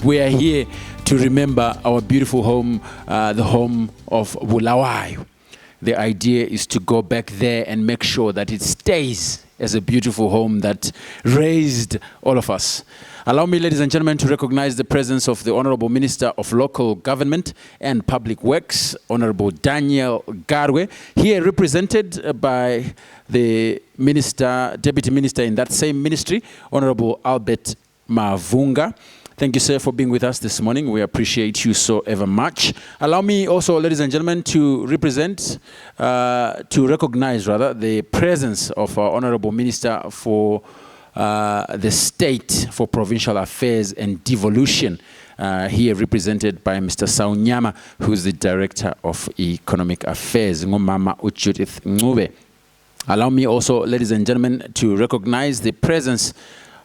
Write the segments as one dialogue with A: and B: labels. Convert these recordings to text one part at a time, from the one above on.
A: We are here to remember our beautiful home, the home of Bulawayo. The idea is to go back there and make sure that it stays as a beautiful home that raised all of us. Allow me, ladies and gentlemen, to recognize the presence of the Honorable Minister of Local Government and Public Works, Honorable Daniel Garwe, here represented by the Minister, Deputy Minister in that same ministry, Honorable Albert Mavunga. Thank you, sir, for being with us this morning. We appreciate you so ever much. Allow me also, ladies and gentlemen, to recognize the presence of our Honorable Minister for the State for Provincial Affairs and Devolution, here represented by Mr. Saunyama, who is the Director of Economic Affairs, Ngumama Judith Ngube. Allow me also, ladies and gentlemen, to recognize the presence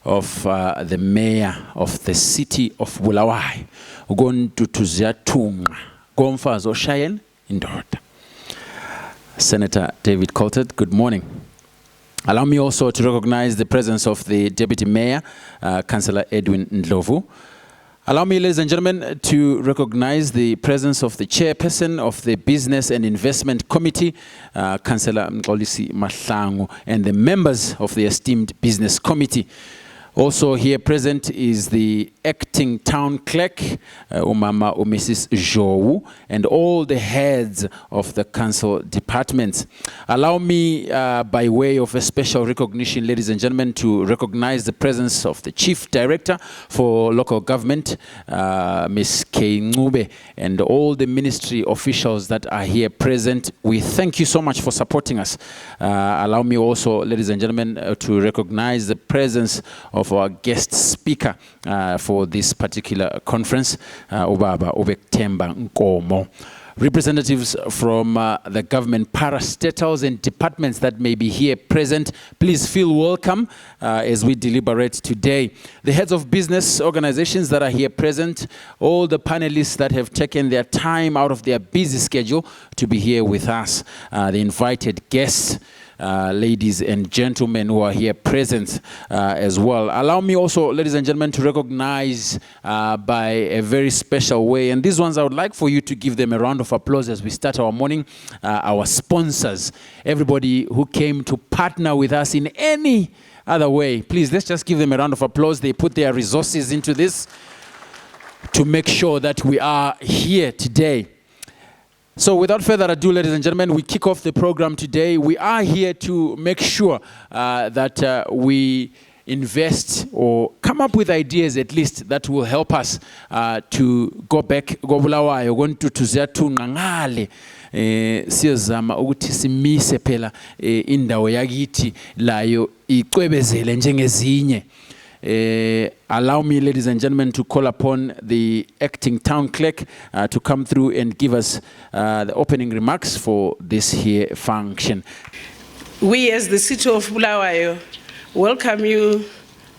A: of the Mayor of the city of Bulawayo, Senator David Coltert, good morning. Allow me also to recognize the presence of the Deputy Mayor, Councillor Edwin Ndlovu. Allow me, ladies and gentlemen, to recognize the presence of the Chairperson of the Business and Investment Committee, Councillor Mkolisi Mahlangu, and the members of the esteemed Business Committee. Also here present is the acting town clerk, Umama Mrs. Jowu, and all the heads of the council departments. Allow me, by way of a special recognition, ladies and gentlemen, to recognize the presence of the Chief Director for Local Government, Ms. Kay Ngube, and all the ministry officials that are here present. We thank you so much for supporting us. Allow me also, ladies and gentlemen, to recognize the presence of our guest speaker for this particular conference, Ubaba Ubektemba Nkomo. Representatives from the government parastatals and departments that may be here present, please feel welcome as we deliberate today. The heads of business organizations that are here present, all the panelists that have taken their time out of their busy schedule to be here with us, the invited guests, ladies and gentlemen who are here present as well. Allow me also, ladies and gentlemen, to recognize by a very special way, and these ones I would like for you to give them a round of applause as we start our morning, our sponsors, everybody who came to partner with us in any other way. Please, let's just give them a round of applause. They put their resources into this to make sure that we are here today. So without further ado, ladies and gentlemen, we kick off the program today. We are here to make sure that we invest or come up with ideas at least that will help us to go back, go Bulawayo, go to Tuziatu Ngangale, siyozama ukuthi simise phela indawo yakithi layo iqwebezele njengezinye. Allow me, ladies and gentlemen, to call upon the acting town clerk to come through and give us the opening remarks for this here function.
B: We, as the city of Bulawayo, welcome you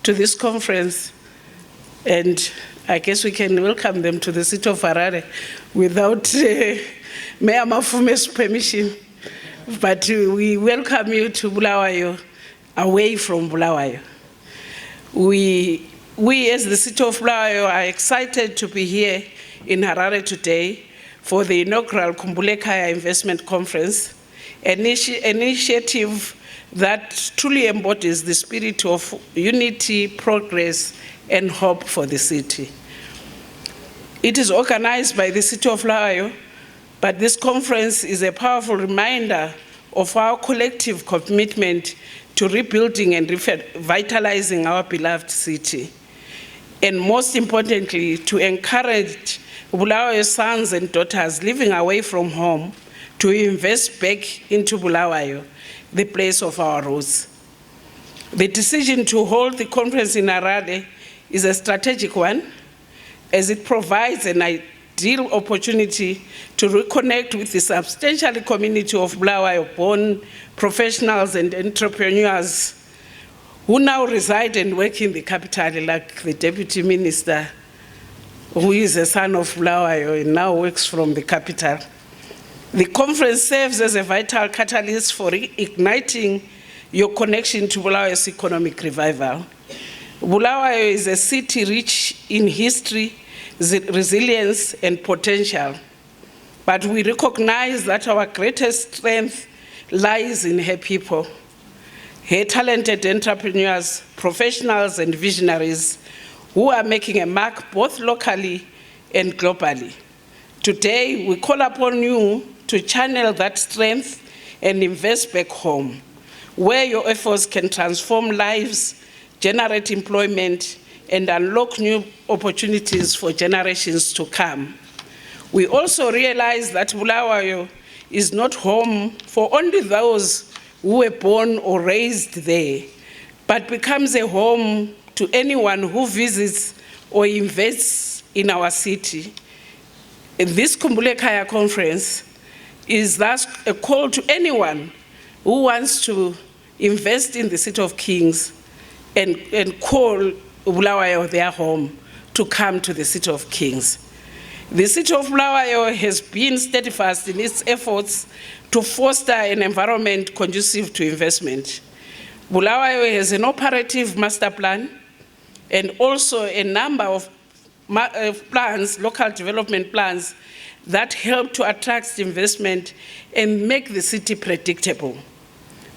B: to this conference, and I guess we can welcome them to the city of Harare without Mayor Mafume's permission. But we welcome you to Bulawayo, away from Bulawayo. We as the city of Bulawayo are excited to be here in Harare today for the inaugural Khumbulekhaya Investment Conference, an initiative that truly embodies the spirit of unity, progress, and hope for the city. It is organized by the city of Bulawayo, but this conference is a powerful reminder of our collective commitment to rebuilding and revitalizing our beloved city. And most importantly, to encourage Bulawayo sons and daughters living away from home to invest back into Bulawayo, the place of our roots. The decision to hold the conference in Harare is a strategic one, as it provides an ideal opportunity to reconnect with the substantial community of Bulawayo-born professionals and entrepreneurs who now reside and work in the capital, like the Deputy Minister, who is a son of Bulawayo and now works from the capital. The conference serves as a vital catalyst for igniting your connection to Bulawayo's economic revival. Bulawayo is a city rich in history resilience, and potential. But we recognize that our greatest strength lies in her people, her talented entrepreneurs, professionals, and visionaries who are making a mark both locally and globally. Today, we call upon you to channel that strength and invest back home, where your efforts can transform lives, generate employment, and unlock new opportunities for generations to come. We also realize that Bulawayo is not home for only those who were born or raised there, but becomes a home to anyone who visits or invests in our city. This Khumbulekhaya conference is thus a call to anyone who wants to invest in the City of Kings and call Bulawayo their home to come to the City of Kings. The City of Bulawayo has been steadfast in its efforts to foster an environment conducive to investment. Bulawayo has an operative master plan and also a number of plans, local development plans, that help to attract investment and make the city predictable.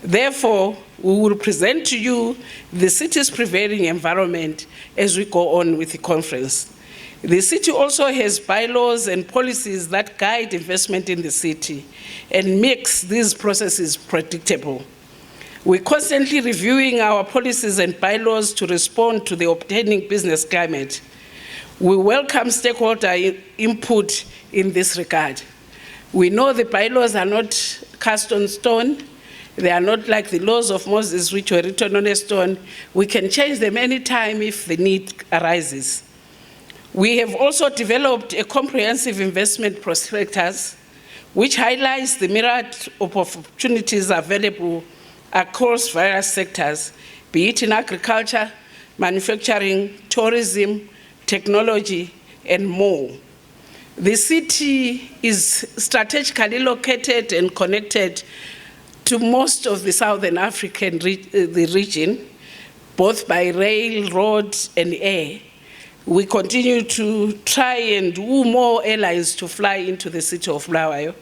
B: Therefore, we will present to you the city's prevailing environment as we go on with the conference. The city also has bylaws and policies that guide investment in the city and makes these processes predictable. We're constantly reviewing our policies and bylaws to respond to the obtaining business climate. We welcome stakeholder input in this regard. We know the bylaws are not cast on stone. They are not like the laws of Moses, which were written on a stone. We can change them anytime if the need arises. We have also developed a comprehensive investment prospectus, which highlights the myriad of opportunities available across various sectors, be it in agriculture, manufacturing, tourism, technology, and more. The city is strategically located and connected to most of the Southern African region, both by rail, road, and air. We continue to try and woo more airlines to fly into the city of Bulawayo.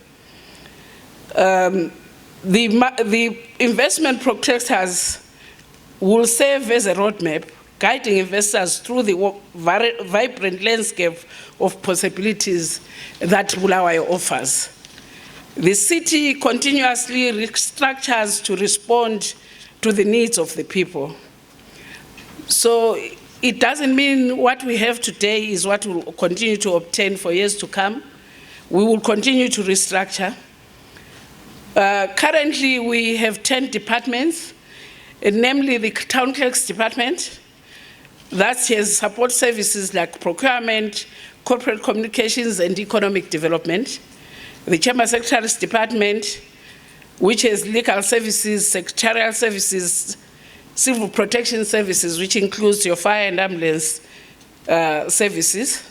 B: The investment prospectus will serve as a roadmap, guiding investors through the vibrant landscape of possibilities that Bulawayo offers. The city continuously restructures to respond to the needs of the people. So it doesn't mean what we have today is what we'll continue to obtain for years to come. We will continue to restructure. Currently, we have 10 departments, namely the Town Clerk's Department, that has support services like procurement, corporate communications, and economic development. The Chamber Secretary's Department, which has legal services, secretarial services, civil protection services, which includes your fire and ambulance services,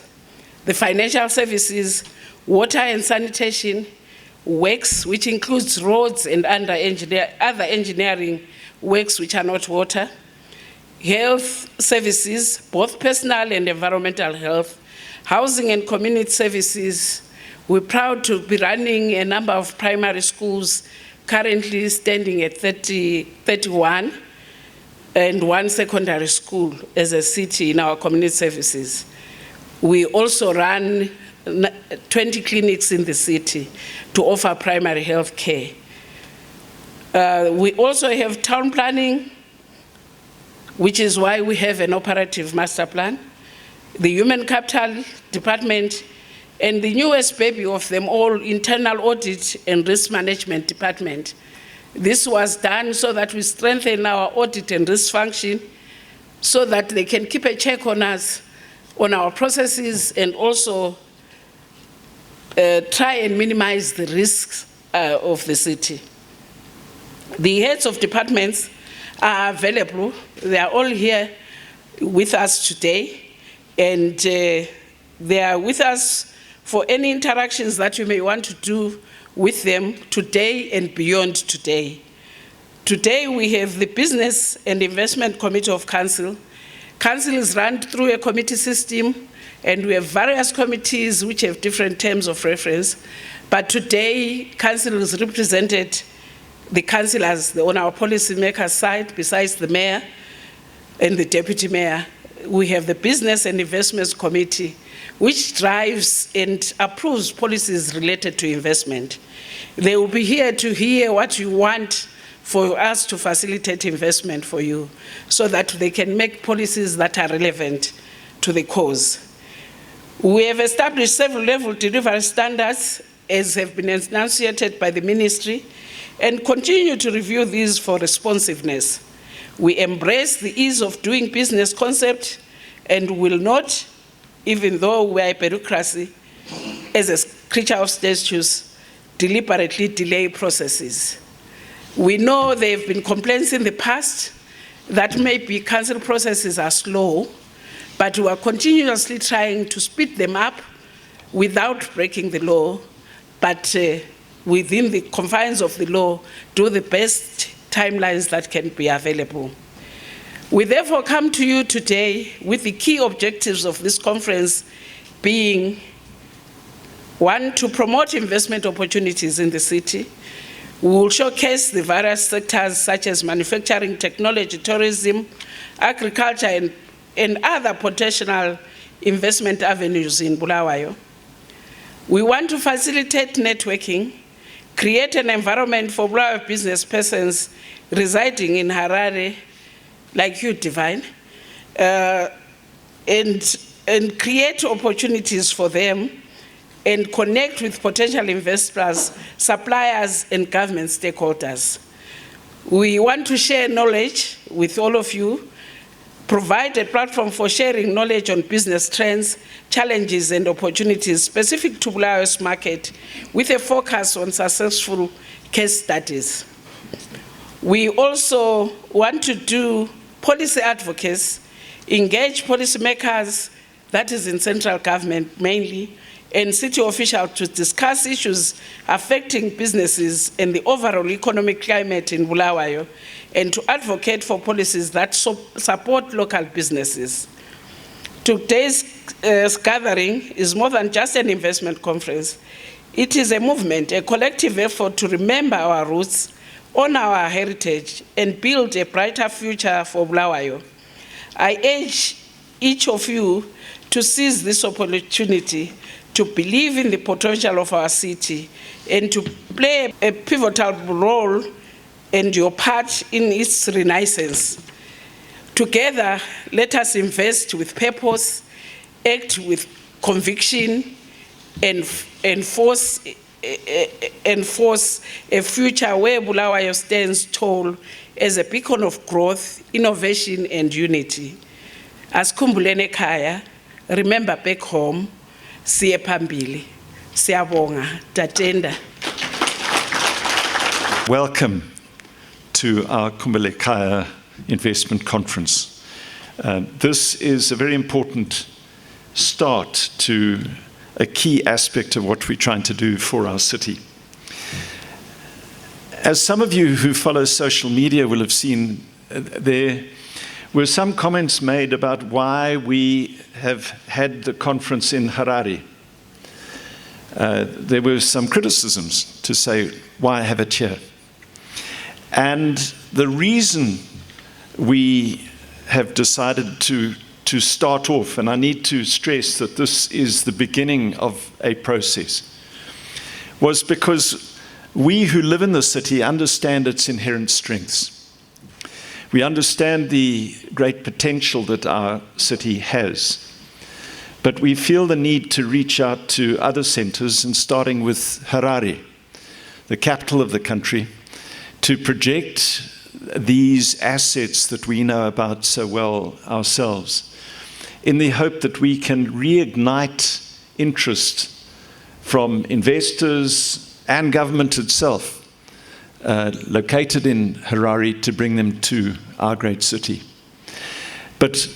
B: the financial services, water and sanitation, works, which includes roads and other engineering works which are not water, health services, both personal and environmental health, housing and community services. We're proud to be running a number of primary schools, currently standing at 31, and one secondary school as a city in our community services. We also run 20 clinics in the city to offer primary health care. We also have town planning, which is why we have an operative master plan, the Human Capital Department, and the newest baby of them all, Internal Audit and Risk Management Department. This was done so that we strengthen our audit and risk function so that they can keep a check on us, on our processes, and also try and minimize the risks of the city. The heads of departments are available. They are all here with us today, and they are with us for any interactions that you may want to do with them today and beyond today. Today we have the Business and Investment Committee of Council. Council is run through a committee system And we have various committees which have different terms of reference. But today, council is represented, the councillors on our policymakers side, besides the mayor and the deputy mayor. We have the Business and Investments Committee, which drives and approves policies related to investment. They will be here to hear what you want for us to facilitate investment for you, so that they can make policies that are relevant to the cause. We have established several level delivery standards, as have been enunciated by the ministry, and continue to review these for responsiveness. We embrace the ease of doing business concept and will not, even though we are a bureaucracy, as a creature of statutes, deliberately delay processes. We know there have been complaints in the past that maybe council processes are slow, but we are continuously trying to speed them up without breaking the law, but within the confines of the law, do the best timelines that can be available. We therefore come to you today with the key objectives of this conference being, one, to promote investment opportunities in the city. We will showcase the various sectors such as manufacturing, technology, tourism, agriculture, and other potential investment avenues in Bulawayo. We want to facilitate networking, create an environment for Bulawayo business persons residing in Harare, like you, Divine, and create opportunities for them and connect with potential investors, suppliers, and government stakeholders. We want to share knowledge with all of you, provide a platform for sharing knowledge on business trends, challenges, and opportunities specific to Bulawayo's market, with a focus on successful case studies. We also want to do policy advocacy, engage policymakers, that is in central government mainly, and city officials to discuss issues affecting businesses and the overall economic climate in Bulawayo, and to advocate for policies that support local businesses. Today's gathering is more than just an investment conference. It is a movement, a collective effort to remember our roots, honor our heritage, and build a brighter future for Bulawayo. I urge each of you to seize this opportunity to believe in the potential of our city and to play a pivotal role and your part in its renaissance. Together, let us invest with purpose, act with conviction, and enforce a future where Bulawayo stands tall as a beacon of growth, innovation, and unity. As Khumbulekhaya, remember back home, siye phambili, siyabonga, tatenda.
C: Welcome to our Khumbulekhaya Investment Conference. This is a very important start to a key aspect of what we're trying to do for our city. As some of you who follow social media will have seen, there were some comments made about why we have had the conference in Harare. There were some criticisms to say, why have it here? And the reason we have decided to start off, and I need to stress that this is the beginning of a process, was because we who live in the city understand its inherent strengths. We understand the great potential that our city has, but we feel the need to reach out to other centers, and starting with Harare, the capital of the country, to project these assets that we know about so well ourselves, in the hope that we can reignite interest from investors and government itself located in Harare, to bring them to our great city. But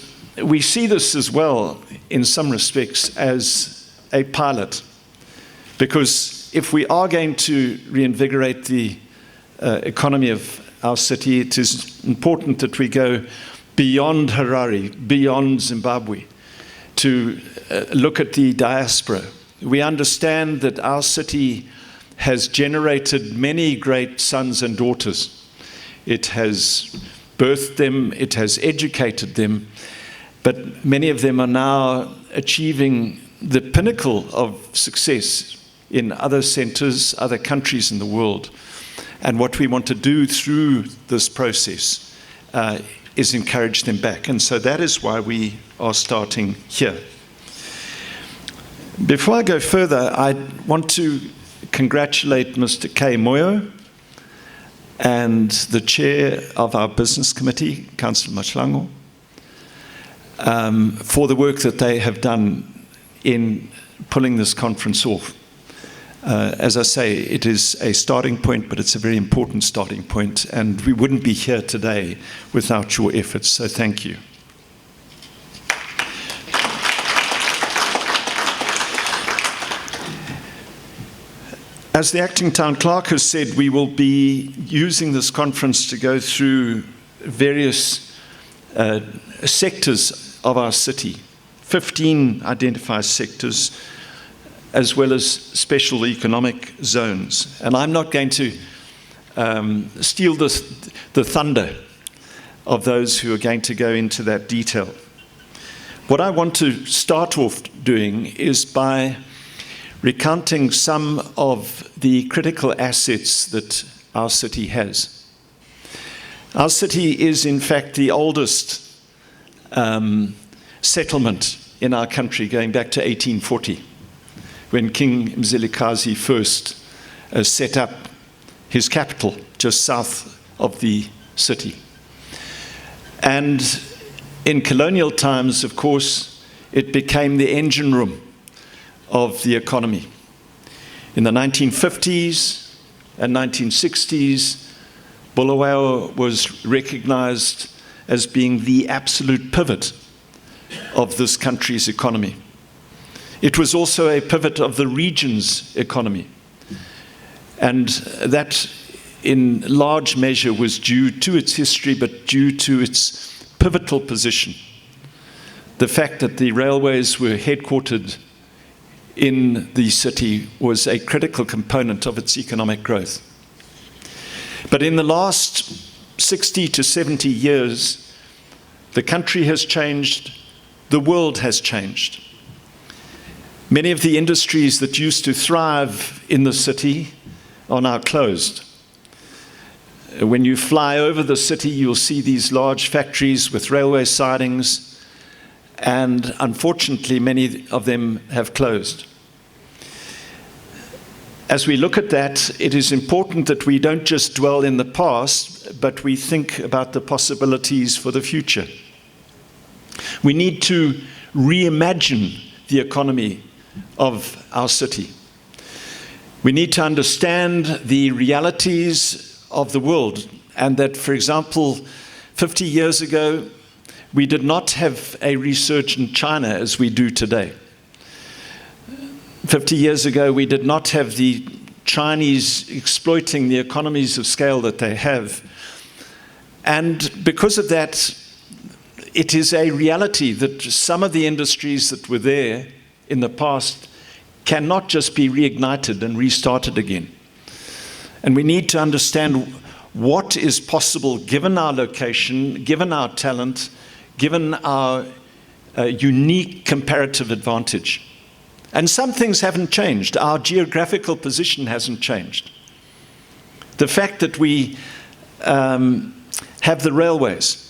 C: we see this as well, in some respects, as a pilot, because if we are going to reinvigorate the economy of our city, it is important that we go beyond Harare, beyond Zimbabwe, to look at the diaspora. We understand that our city has generated many great sons and daughters. It has birthed them, it has educated them, but many of them are now achieving the pinnacle of success in other centers, other countries in the world. And what we want to do through this process is encourage them back. And so that is why we are starting here. Before I go further, I want to congratulate Mr. K. Moyo and the chair of our business committee, Councillor Mashlango, for the work that they have done in pulling this conference off. As I say, it is a starting point, but it's a very important starting point, and we wouldn't be here today without your efforts, so thank you. As the acting town clerk has said, we will be using this conference to go through various sectors of our city, 15 identified sectors, as well as special economic zones. And I'm not going to steal the thunder of those who are going to go into that detail. What I want to start off doing is by recounting some of the critical assets that our city has. Our city is, in fact, the oldest settlement in our country, going back to 1840. When King Mzilikazi first set up his capital just south of the city. And in colonial times, of course, it became the engine room of the economy. In the 1950s and 1960s, Bulawayo was recognized as being the absolute pivot of this country's economy. It was also a pivot of the region's economy. And that, in large measure, was due to its history, but due to its pivotal position. The fact that the railways were headquartered in the city was a critical component of its economic growth. But in the last 60 to 70 years, the country has changed, the world has changed. Many of the industries that used to thrive in the city are now closed. When you fly over the city, you'll see these large factories with railway sidings, and unfortunately, many of them have closed. As we look at that, it is important that we don't just dwell in the past, but we think about the possibilities for the future. We need to reimagine the economy of our city. We need to understand the realities of the world, and that, for example, 50 years ago, we did not have a research in China as we do today. 50 years ago, we did not have the Chinese exploiting the economies of scale that they have. And because of that, it is a reality that some of the industries that were there in the past cannot just be reignited and restarted again. And we need to understand what is possible given our location, given our talent, given our unique comparative advantage. And some things haven't changed. Our geographical position hasn't changed. The fact that we have the railways,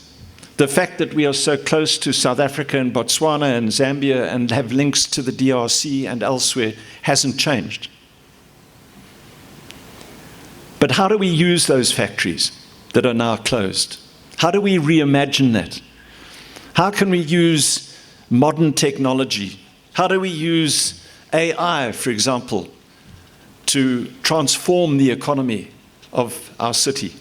C: the fact that we are so close to South Africa and Botswana and Zambia and have links to the DRC and elsewhere hasn't changed. But how do we use those factories that are now closed? How do we reimagine that? How can we use modern technology? How do we use AI, for example, to transform the economy of our city?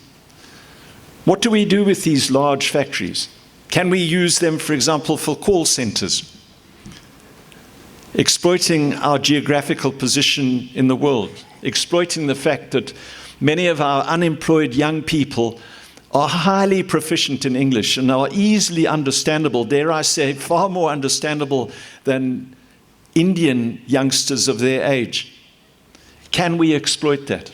C: What do we do with these large factories? Can we use them, for example, for call centers? Exploiting our geographical position in the world, exploiting the fact that many of our unemployed young people are highly proficient in English and are easily understandable, dare I say, far more understandable than Indian youngsters of their age. Can we exploit that?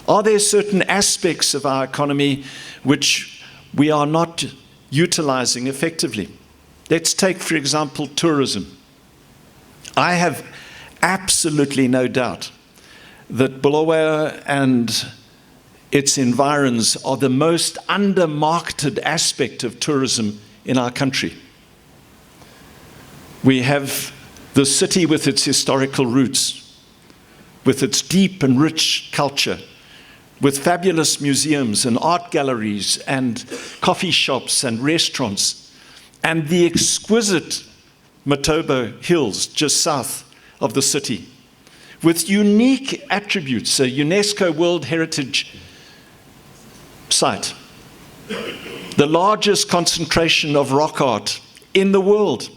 C: Are there certain aspects of our economy which we are not utilizing effectively? Let's take, for example, tourism. I have absolutely no doubt that Bulawayo and its environs are the most under-marketed aspect of tourism in our country. We have the city with its historical roots, with its deep and rich culture, with fabulous museums and art galleries and coffee shops and restaurants, and the exquisite Matobo Hills just south of the city, with unique attributes, a UNESCO World Heritage Site, the largest concentration of rock art in the world,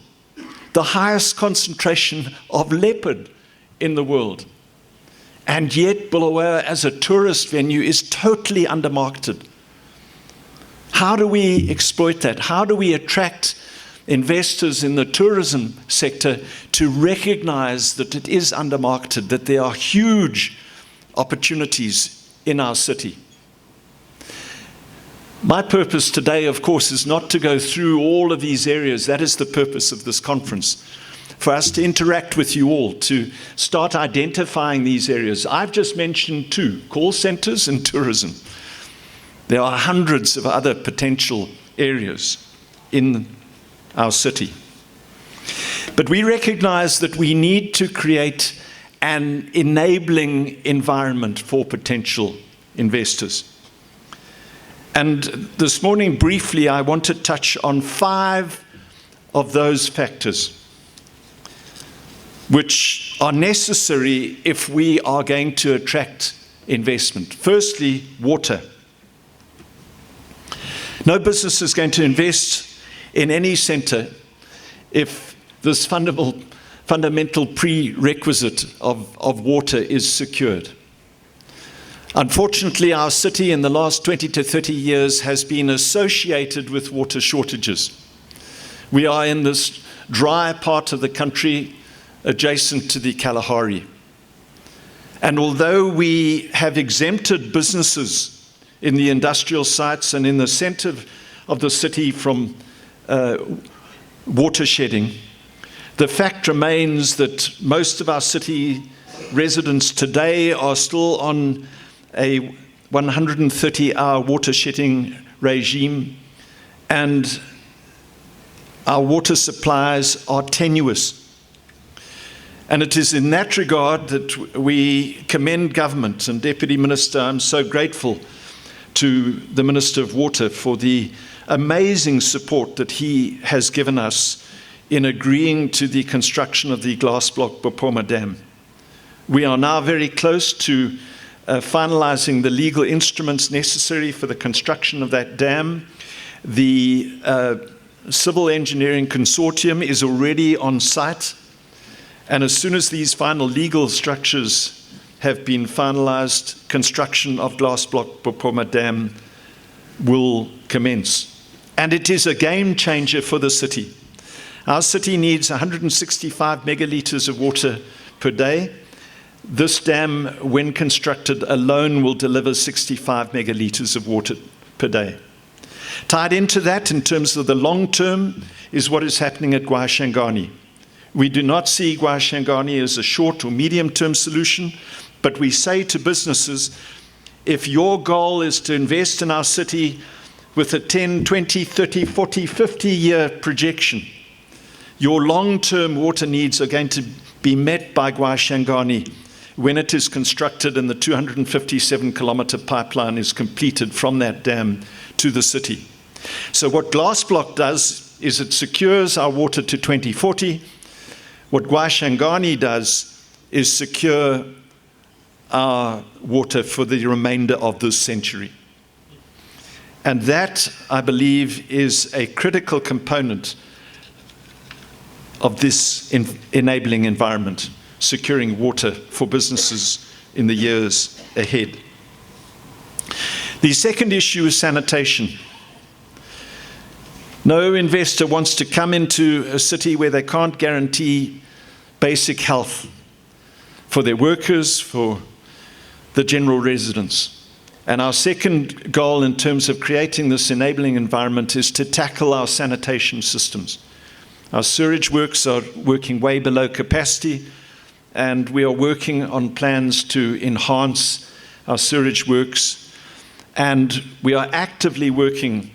C: the highest concentration of leopard in the world. And yet Bulawayo as a tourist venue is totally undermarketed. How do we exploit that? How do we attract investors in the tourism sector to recognize that it is undermarketed, that there are huge opportunities in our city? My purpose today, of course, is not to go through all of these areas. That is the purpose of this conference, for us to interact with you all, to start identifying these areas. I've just mentioned two, call centers and tourism. There are hundreds of other potential areas in our city. But we recognize that we need to create an enabling environment for potential investors. And this morning, briefly, I want to touch on 5 of those factors which are necessary if we are going to attract investment. Firstly, water. No business is going to invest in any center if this fundamental prerequisite of water is secured. Unfortunately, our city in the last 20 to 30 years has been associated with water shortages. We are in this dry part of the country adjacent to the Kalahari. And although we have exempted businesses in the industrial sites and in the center of the city from water shedding, the fact remains that most of our city residents today are still on a 130-hour water shedding regime, and our water supplies are tenuous. And it is in that regard that we commend government, and Deputy Minister, I'm so grateful to the Minister of Water for the amazing support that he has given us in agreeing to the construction of the glass block Bopoma Dam. We are now very close to finalizing the legal instruments necessary for the construction of that dam. The civil engineering consortium is already on site, and as soon as these final legal structures have been finalized, construction of glass block Bopoma Dam will commence. And it is a game changer for the city. Our city needs 165 megalitres of water per day. This dam, when constructed alone, will deliver 65 megalitres of water per day. Tied into that, in terms of the long term, is what is happening at Gwashangani. We do not see Gwashangani as a short or medium term solution, but we say to businesses, if your goal is to invest in our city with a 10, 20, 30, 40, 50-year projection, your long-term water needs are going to be met by Gwashangani when it is constructed and the 257-kilometer pipeline is completed from that dam to the city. So what glass block does is it secures our water to 2040. What Gwashangani does is secure our water for the remainder of this century. And that, I believe, is a critical component of this enabling environment, securing water for businesses in the years ahead. The second issue is sanitation. No investor wants to come into a city where they can't guarantee basic health for their workers, for the general residents. And our second goal in terms of creating this enabling environment is to tackle our sanitation systems. Our sewage works are working way below capacity, and we are working on plans to enhance our sewage works, and we are actively working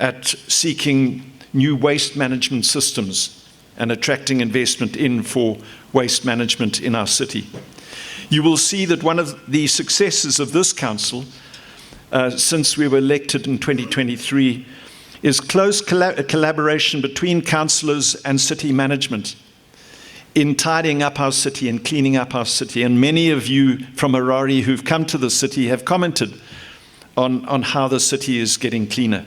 C: at seeking new waste management systems and attracting investment in for waste management in our city. You will see that one of the successes of this council since we were elected in 2023 is close collaboration between councillors and city management in tidying up our city and cleaning up our city. And many of you from Harare who've come to the city have commented on how the city is getting cleaner.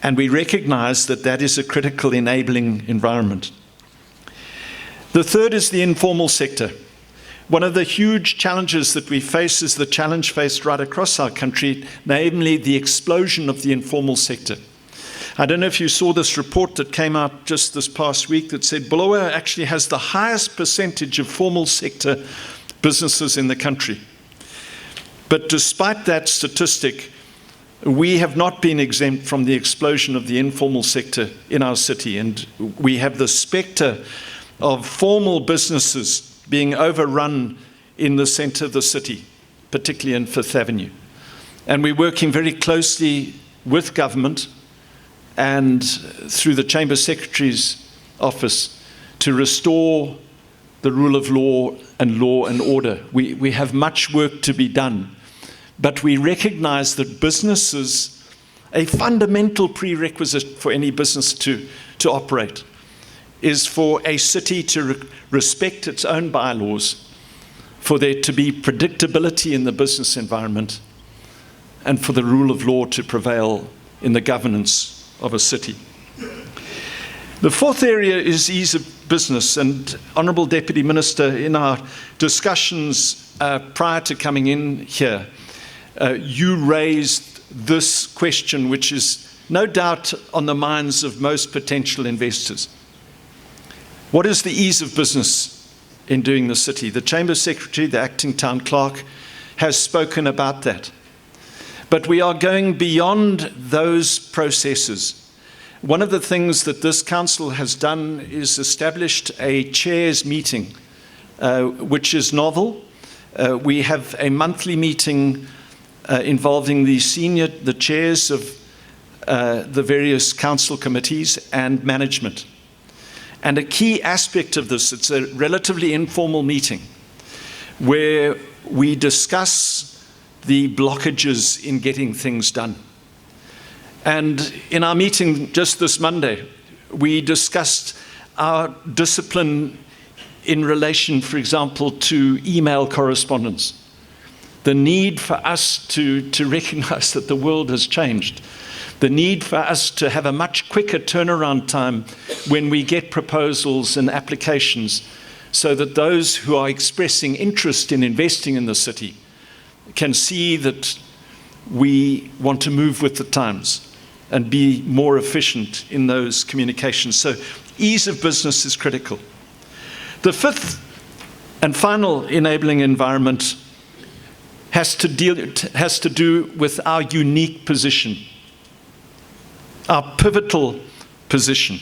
C: And we recognize that that is a critical enabling environment. The third is the informal sector. One of the huge challenges that we face is the challenge faced right across our country, namely the explosion of the informal sector. I don't know if you saw this report that came out just this past week that said Bulawayo actually has the highest percentage of formal sector businesses in the country. But despite that statistic, we have not been exempt from the explosion of the informal sector in our city, and we have the spectre of formal businesses being overrun in the center of the city, particularly in Fifth Avenue. And we're working very closely with government and through the Chamber Secretary's office to restore the rule of law and order. We have much work to be done. But we recognize that businesses, a fundamental prerequisite for any business to operate, is for a city to respect its own bylaws, for there to be predictability in the business environment, and for the rule of law to prevail in the governance of a city. The fourth area is ease of business, and Honourable Deputy Minister, in our discussions prior to coming in here, you raised this question, which is no doubt on the minds of most potential investors. What is the ease of business in doing the city? The Chamber Secretary, the Acting Town Clerk, has spoken about that. But we are going beyond those processes. One of the things that this council has done is established a chairs meeting, which is novel. We have a monthly meeting involving the chairs of the various council committees and management. And a key aspect of this, it's a relatively informal meeting where we discuss the blockages in getting things done. And in our meeting just this Monday, we discussed our discipline in relation, for example, to email correspondence. The need for us to recognize that the world has changed. The need for us to have a much quicker turnaround time when we get proposals and applications, so that those who are expressing interest in investing in the city can see that we want to move with the times and be more efficient in those communications. So ease of business is critical. The fifth and final enabling environment has to do with our unique position, our pivotal position.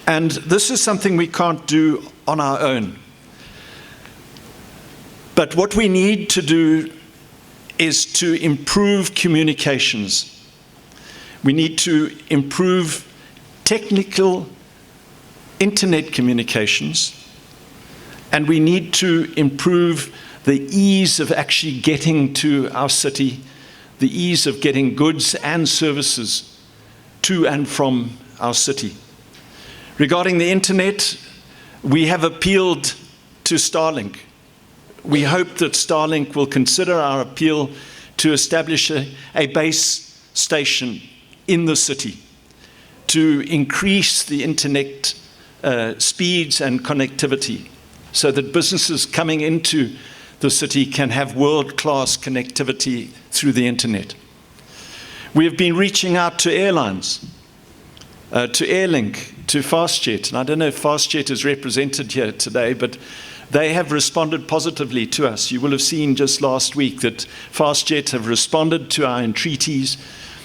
C: And this is something we can't do on our own. But what we need to do is to improve communications. We need to improve technical internet communications, and we need to improve the ease of actually getting to our city, the ease of getting goods and services to and from our city. Regarding the internet, we have appealed to Starlink. We hope that Starlink will consider our appeal to establish a base station in the city to increase the internet speeds and connectivity, so that businesses coming into the city can have world-class connectivity through the internet. We have been reaching out to airlines, to Airlink, to FastJet. And I don't know if FastJet is represented here today, but they have responded positively to us. You will have seen just last week that FastJet have responded to our entreaties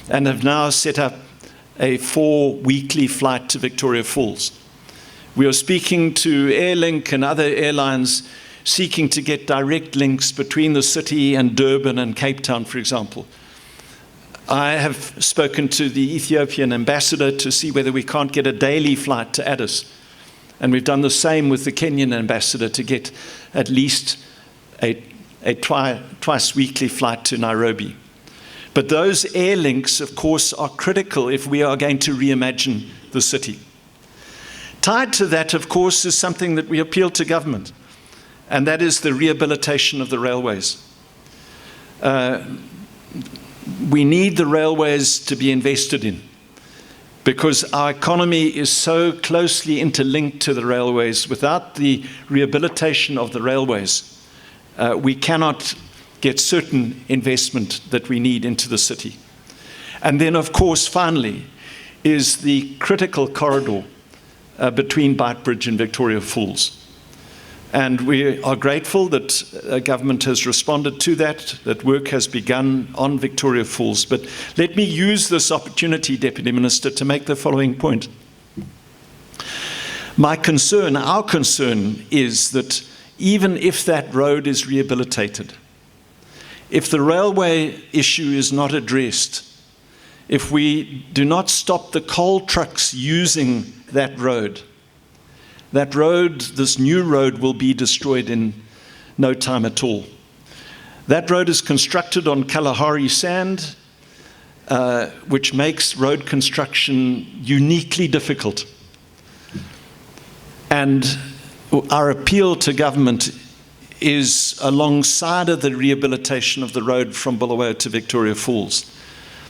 C: and have now set up a 4-weekly flight to Victoria Falls. We are speaking to Airlink and other airlines seeking to get direct links between the city and Durban and Cape Town, for example. I have spoken to the Ethiopian ambassador to see whether we can't get a daily flight to Addis. And we've done the same with the Kenyan ambassador to get at least a twice weekly flight to Nairobi. But those air links, of course, are critical if we are going to reimagine the city. Tied to that, of course, is something that we appeal to government, and that is the rehabilitation of the railways. We need the railways to be invested in, because our economy is so closely interlinked to the railways. Without the rehabilitation of the railways, we cannot get certain investment that we need into the city. And then, of course, finally, is the critical corridor between Beitbridge and Victoria Falls. And we are grateful that government has responded to that, that work has begun on Victoria Falls. But let me use this opportunity, Deputy Minister, to make the following point. My concern, our concern, is that even if that road is rehabilitated, if the railway issue is not addressed, if we do not stop the coal trucks using that road, this new road, will be destroyed in no time at all. That road is constructed on Kalahari sand, which makes road construction uniquely difficult. And our appeal to government is alongside of the rehabilitation of the road from Bulawayo to Victoria Falls,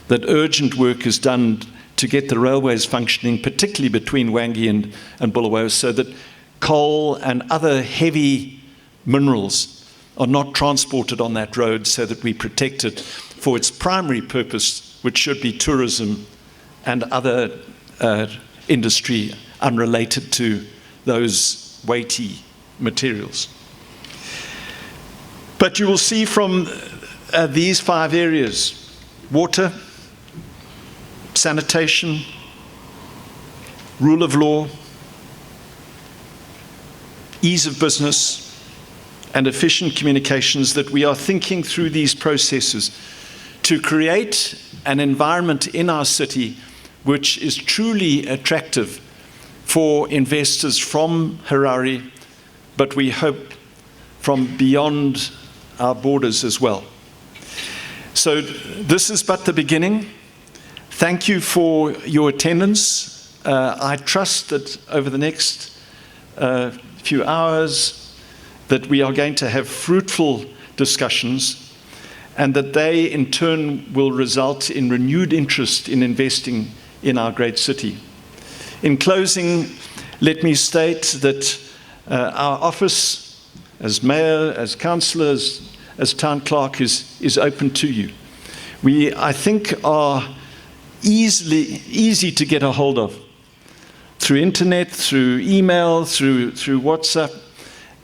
C: that urgent work is done to get the railways functioning, particularly between Wangi and Bulawayo, so that coal and other heavy minerals are not transported on that road, so that we protect it for its primary purpose, which should be tourism and other industry unrelated to those weighty materials. But you will see from these 5 areas: water, sanitation, rule of law, ease of business, and efficient communications, that we are thinking through these processes to create an environment in our city which is truly attractive for investors from Harare, but we hope from beyond our borders as well. So this is but the beginning. Thank you for your attendance. I trust that over the next few hours that we are going to have fruitful discussions, and that they in turn will result in renewed interest in investing in our great city. In closing, let me state that our office as mayor, as councillors, as town clerk is open to you. We, I think, are easy to get a hold of through internet, through email, through WhatsApp,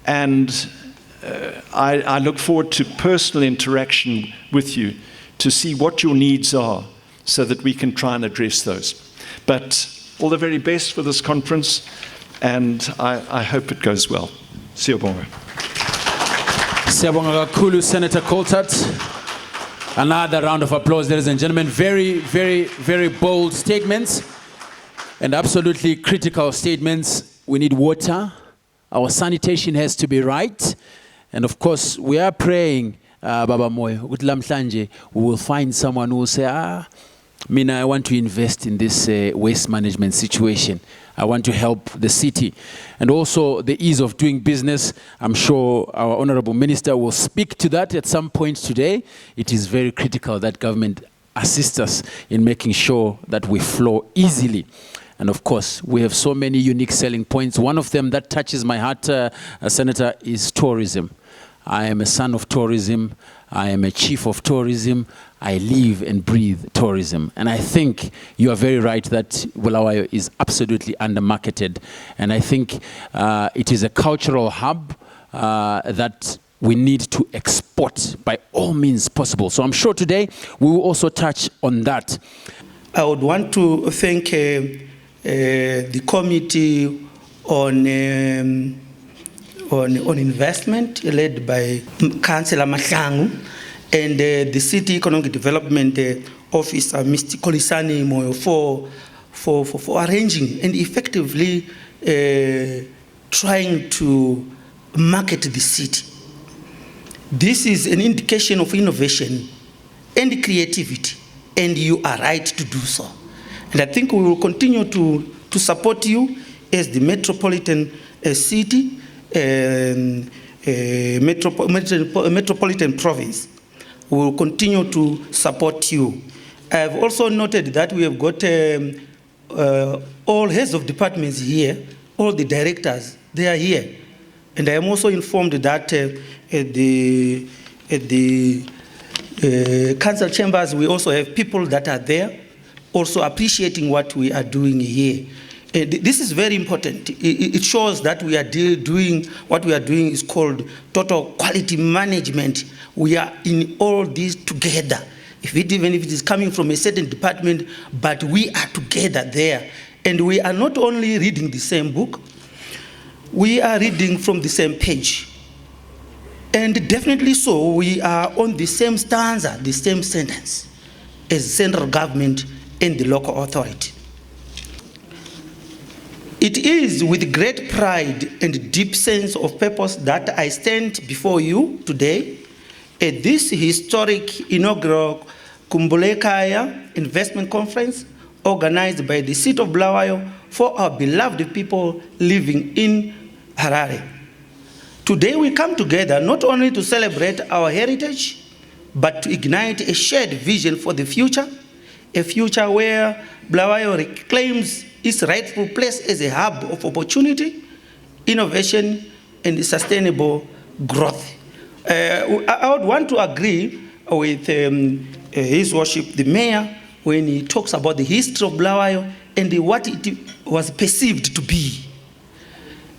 C: and I look forward to personal interaction with you to see what your needs are, so that we can try and address those. But all the very best for this conference, and I hope it goes well. Siyabonga.
A: Siyabonga kakhulu, Senator Coltart. Another round of applause, ladies and gentlemen. Very, very, very bold statements, and absolutely critical statements. We need water. Our sanitation has to be right. And of course, we are praying, Baba Moyo, ukuthi lamhlanje we will find someone who will say, Mina, I want to invest in this waste management situation. I want to help the city. And also the ease of doing business. I'm sure our Honorable Minister will speak to that at some point today. It is very critical that government assists us in making sure that we flow easily. And of course, we have so many unique selling points. One of them that touches my heart, Senator, is tourism. I am a son of tourism. I am a chief of tourism. I live and breathe tourism. And I think you are very right that Bulawayo is absolutely undermarketed. And I think it is a cultural hub that we need to export by all means possible. So I'm sure today we will also touch on that.
D: I would want to thank the committee on investment led by Councillor Mahlangu and the City Economic Development Officer, Mr. Kolisani Moyo, for arranging and effectively trying to market the city. This is an indication of innovation and creativity, and you are right to do so. And I think we will continue to support you as the metropolitan city, metropolitan province. We will continue to support you. I have also noted that we have got all heads of departments here, all the directors, they are here. And I am also informed that at the council chambers, we also have people that are there, also appreciating what we are doing here. This is very important. It shows that we are doing, what we are doing is called total quality management. We are in all this together. Even if it is coming from a certain department, but we are together there. And we are not only reading the same book, we are reading from the same page. And definitely so, we are on the same stanza, the same sentence as central government and the local authority. It is with great pride and deep sense of purpose that I stand before you today at this historic inaugural Khumbulekhaya Investment Conference organized by the City of Bulawayo for our beloved people living in Harare. Today we come together not only to celebrate our heritage, but to ignite a shared vision for the future, a future where Bulawayo reclaims its rightful place as a hub of opportunity, innovation, and sustainable growth. I would want to agree with His Worship the Mayor when he talks about the history of Bulawayo and what it was perceived to be.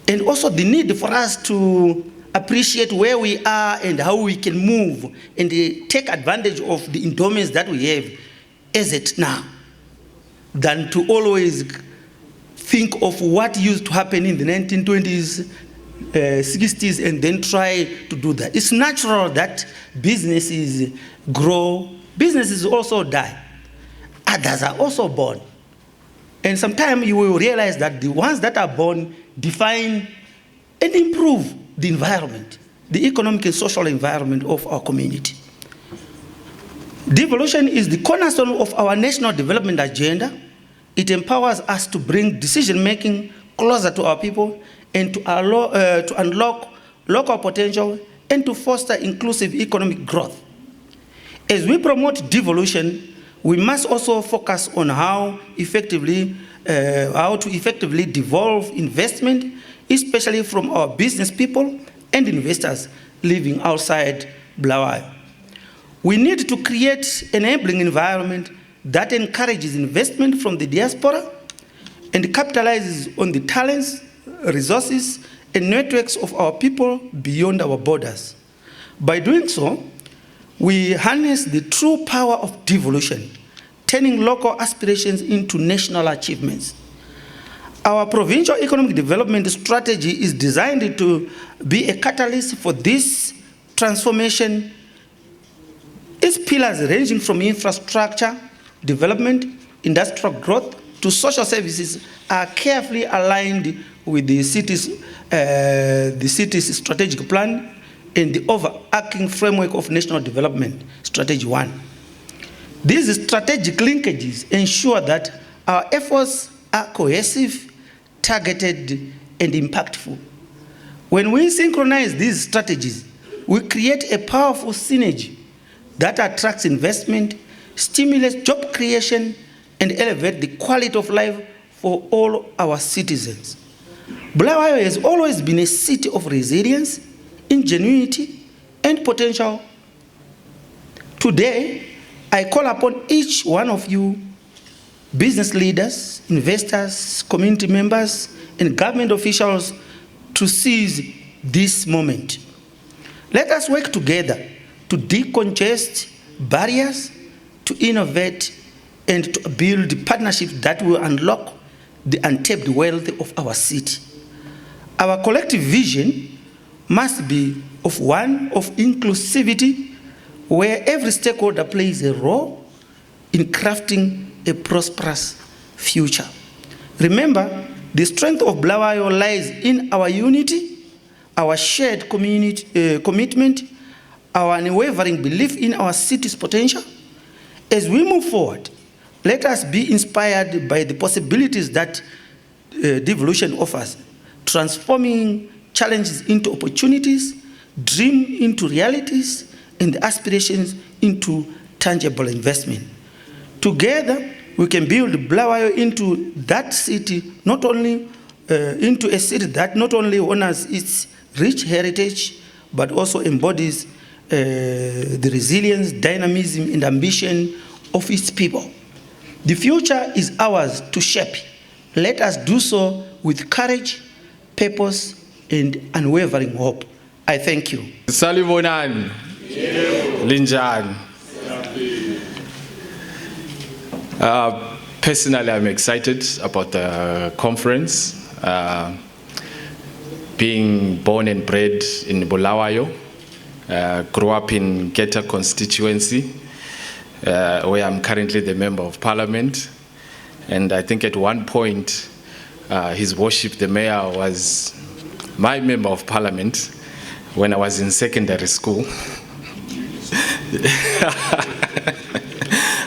D: And also the need for us to appreciate where we are and how we can move and take advantage of the endowments that we have as it now, than to always think of what used to happen in the 1920s, 60s, and then try to do that. It's natural that businesses grow, businesses also die, others are also born. And sometimes you will realize that the ones that are born define and improve the environment, the economic and social environment of our community. Devolution is the cornerstone of our national development agenda. It empowers us to bring decision-making closer to our people and to unlock local potential and to foster inclusive economic growth. As we promote devolution, we must also focus on how to effectively devolve investment, especially from our business people and investors living outside Bulawayo. We need to create an enabling environment that encourages investment from the diaspora and capitalizes on the talents, resources, and networks of our people beyond our borders. By doing so, we harness the true power of devolution, turning local aspirations into national achievements. Our provincial economic development strategy is designed to be a catalyst for this transformation. Its pillars ranging from infrastructure, development, industrial growth, to social services are carefully aligned with the city's strategic plan and the overarching framework of national development, Strategy 1. These strategic linkages ensure that our efforts are cohesive, targeted, and impactful. When we synchronize these strategies, we create a powerful synergy that attracts investment, stimulates job creation, and elevates the quality of life for all our citizens. Bulawayo has always been a city of resilience, ingenuity, and potential. Today, I call upon each one of you, business leaders, investors, community members, and government officials, to seize this moment. Let us work together to decongest barriers, to innovate, and to build partnerships that will unlock the untapped wealth of our city. Our collective vision must be of one of inclusivity, where every stakeholder plays a role in crafting a prosperous future. Remember, the strength of Bulawayo lies in our unity, our shared commitment, our unwavering belief in our city's potential. As we move forward, let us be inspired by the possibilities that devolution offers, transforming challenges into opportunities, dream into realities, and aspirations into tangible investment. Together, we can build Bulawayo into that city, not only into a city that not only honors its rich heritage, but also embodies the resilience, dynamism, and ambition of its people. The future is ours to shape. Let us do so with courage, purpose, and unwavering hope. I thank you.
E: Salibonani. Linjani. Personally, I'm excited about the conference. Being born and bred in Bulawayo, grew up in Geta constituency, where I'm currently the Member of Parliament. And I think at one point, His Worship the Mayor was my Member of Parliament when I was in secondary school.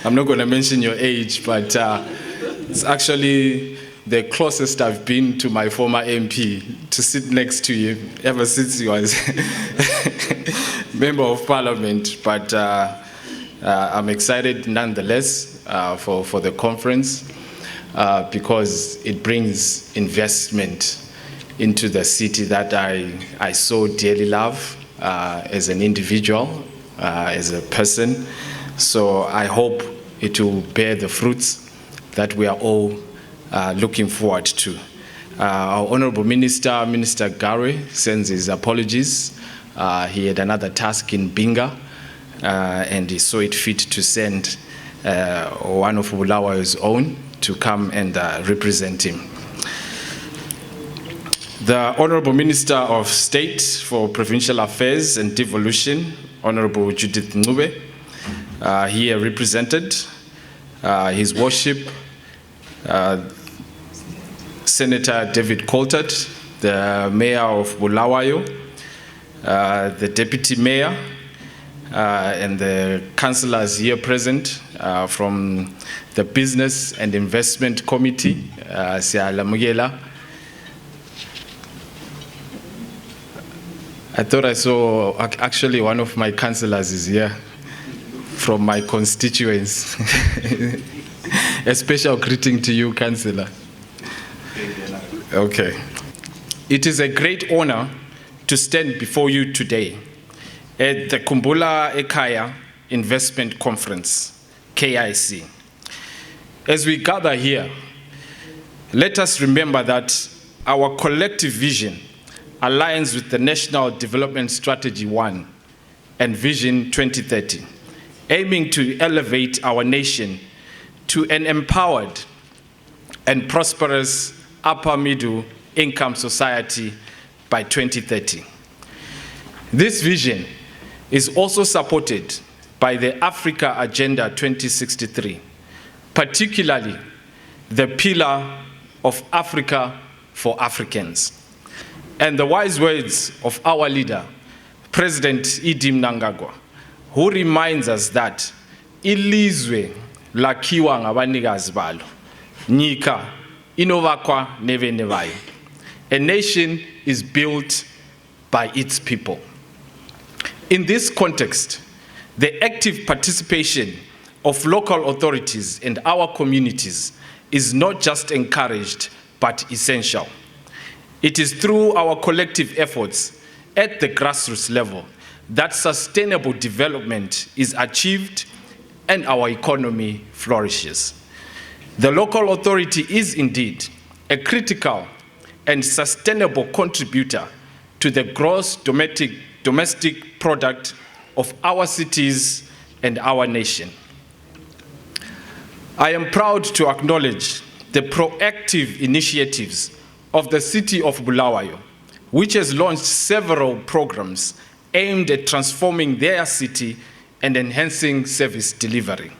E: I'm not going to mention your age, but it's actually the closest I've been to my former MP, to sit next to him ever since he was Member of Parliament. But I'm excited nonetheless for the conference because it brings investment into the city that I so dearly love as an individual, as a person. So I hope it will bear the fruits that we are all looking forward to. Our Honorable Minister, Minister Gare, sends his apologies. He had another task in Binga, and he saw it fit to send one of Bulawayo's own to come and represent him. The Honorable Minister of State for Provincial Affairs and Devolution, Honorable Judith Ncube, here represented. His Worship, Senator David Coltert, the Mayor of Bulawayo, the Deputy Mayor, and the councillors here present from the Business and Investment Committee, Sialamugela. I thought I saw actually one of my councillors is here from my constituents. A special greeting to you, Councillor. Okay. It is a great honor to stand before you today at the Khumbulekhaya Investment Conference, KIC. As we gather here, let us remember that our collective vision aligns with the National Development Strategy 1 and Vision 2030, aiming to elevate our nation to an empowered and prosperous upper middle income society by 2030. This vision is also supported by the Africa Agenda 2063, particularly the pillar of Africa for Africans. And the wise words of our leader, President Idi Mnangagwa, who reminds us that ilizwe lakhiwa ngabanikazi balo, nyika inovakwa nevenevayo. A nation is built by its people. In this context, the active participation of local authorities and our communities is not just encouraged, but essential. It is through our collective efforts at the grassroots level that sustainable development is achieved and our economy flourishes. The local authority is indeed a critical and sustainable contributor to the gross domestic product of our cities and our nation. I am proud to acknowledge the proactive initiatives of the city of Bulawayo, which has launched several programs aimed at transforming their city and enhancing service delivery.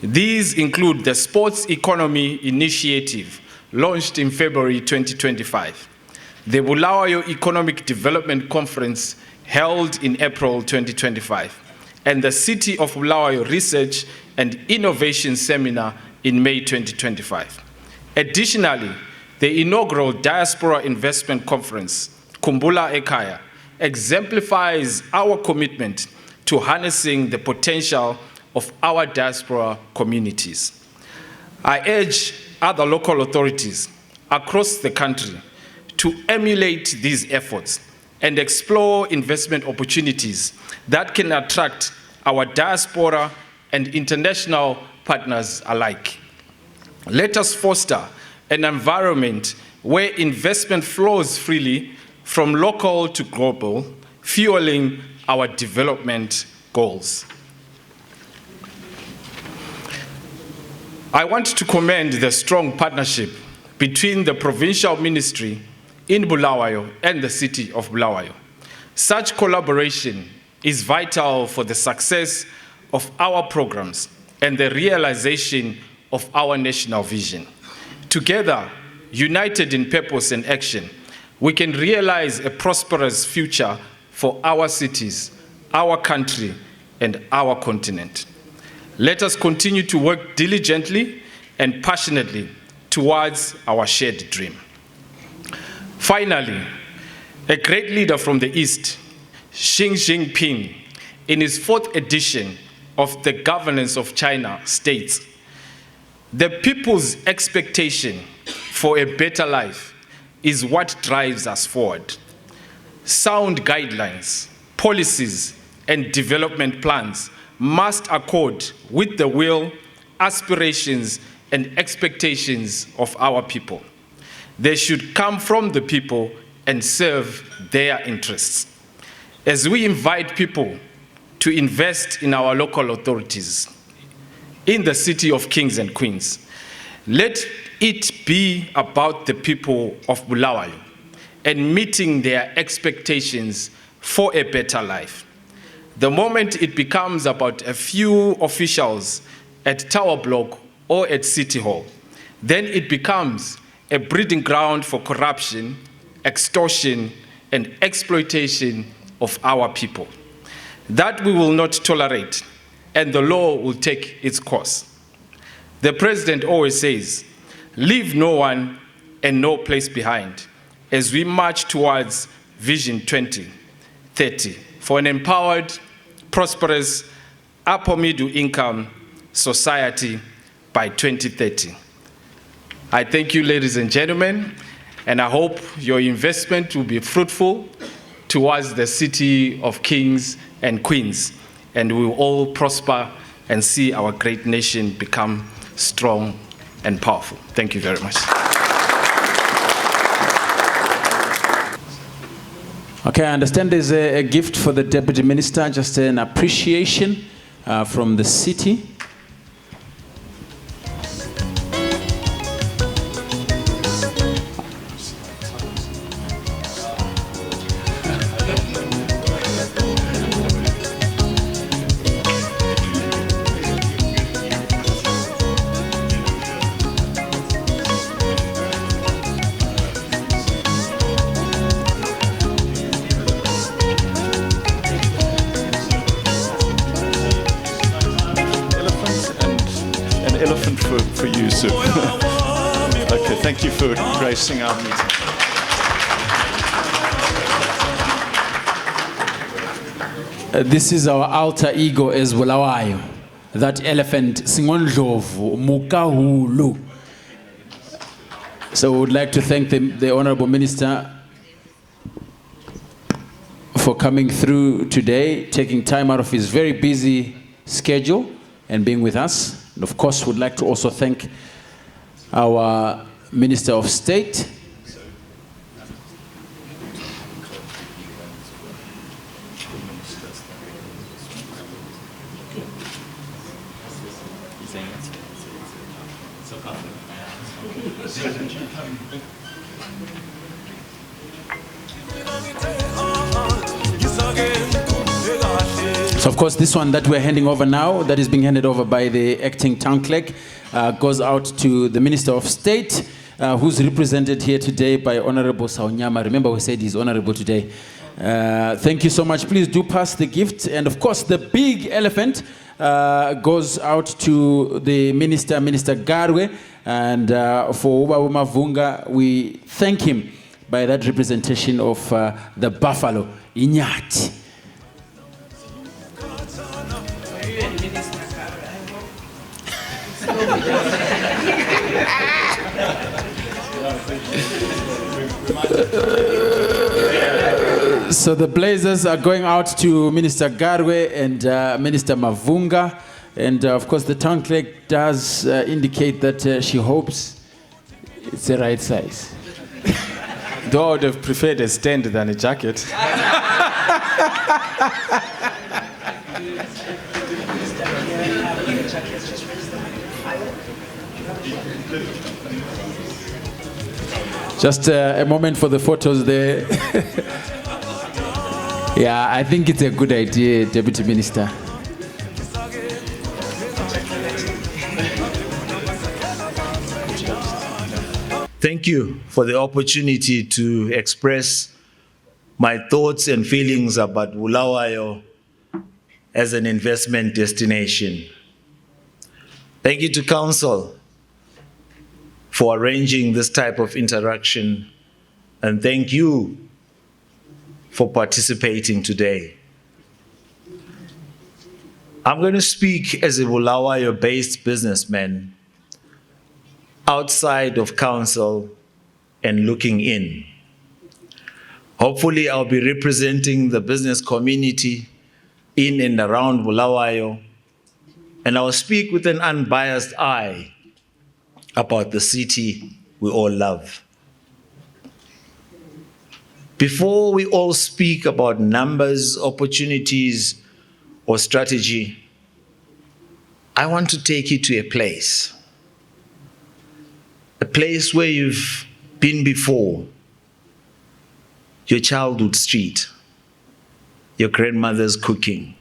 E: These include the Sports Economy Initiative, launched in February 2025, the Bulawayo Economic Development Conference, held in April 2025, and the City of Bulawayo Research and Innovation Seminar in May 2025. Additionally, the inaugural Diaspora Investment Conference, Khumbulekhaya, exemplifies our commitment to harnessing the potential of our diaspora communities. I urge other local authorities across the country to emulate these efforts and explore investment opportunities that can attract our diaspora and international partners alike. Let us foster an environment where investment flows freely from local to global, fueling our development goals. I want to commend the strong partnership between the provincial ministry in Bulawayo and the city of Bulawayo. Such collaboration is vital for the success of our programs and the realization of our national vision. Together, united in purpose and action, we can realize a prosperous future for our cities, our country, and our continent. Let us continue to work diligently and passionately towards our shared dream. Finally, a great leader from the East, Xi Jinping, in his 4th edition of the Governance of China, states, "The people's expectation for a better life is what drives us forward. Sound guidelines, policies, and development plans must accord with the will, aspirations, and expectations of our people. They should come from the people and serve their interests." As we invite people to invest in our local authorities, in the city of kings and queens, let it be about the people of Bulawayo and meeting their expectations for a better life. The moment it becomes about a few officials at Tower Block or at City Hall, then it becomes a breeding ground for corruption, extortion, and exploitation of our people. That we will not tolerate, and the law will take its course. The president always says, "Leave no one and no place behind," as we march towards Vision 2030 for an empowered, prosperous, upper middle income society by 2030. I thank you, ladies and gentlemen, and I hope your investment will be fruitful towards the city of kings and queens, and we will all prosper and see our great nation become strong and powerful. Thank you very much.
A: Okay, I understand there's a gift for the Deputy Minister, just an appreciation from the city.
C: Elephant for you, sir. Okay, thank you for gracing our meeting.
A: This is our alter ego as Bulawayo. That elephant, Singondlovu, Mukahulu. So we would like to thank the Honorable Minister for coming through today, taking time out of his very busy schedule and being with us. And of course, would like to also thank our Minister of State. So of course, this one that we're handing over now, that is being handed over by the acting town clerk, goes out to the Minister of State, who's represented here today by Honorable Saunyama. Remember, we said he's honorable today. Thank you so much. Please do pass the gift. And of course, the big elephant goes out to the Minister Garwe. And for Uba Mavunga, we thank him by that representation of the buffalo, Inyati. So the blazers are going out to Minister Garwe and Minister Mavunga. And of course, the town clerk does indicate that she hopes it's the right size.
E: Though I would have preferred a stand than a jacket.
A: Just a moment for the photos there. Yeah, I think it's a good idea, Deputy Minister.
F: Thank you for the opportunity to express my thoughts and feelings about Bulawayo as an investment destination. Thank you to Council for arranging this type of interaction, and thank you for participating today. I'm going to speak as a Bulawayo-based businessman outside of Council and looking in. Hopefully, I'll be representing the business community in and around Bulawayo, and I'll speak with an unbiased eye about the city we all love. Before we all speak about numbers, opportunities, or strategy, I want to take you to a place where you've been before, your childhood street, your grandmother's cooking,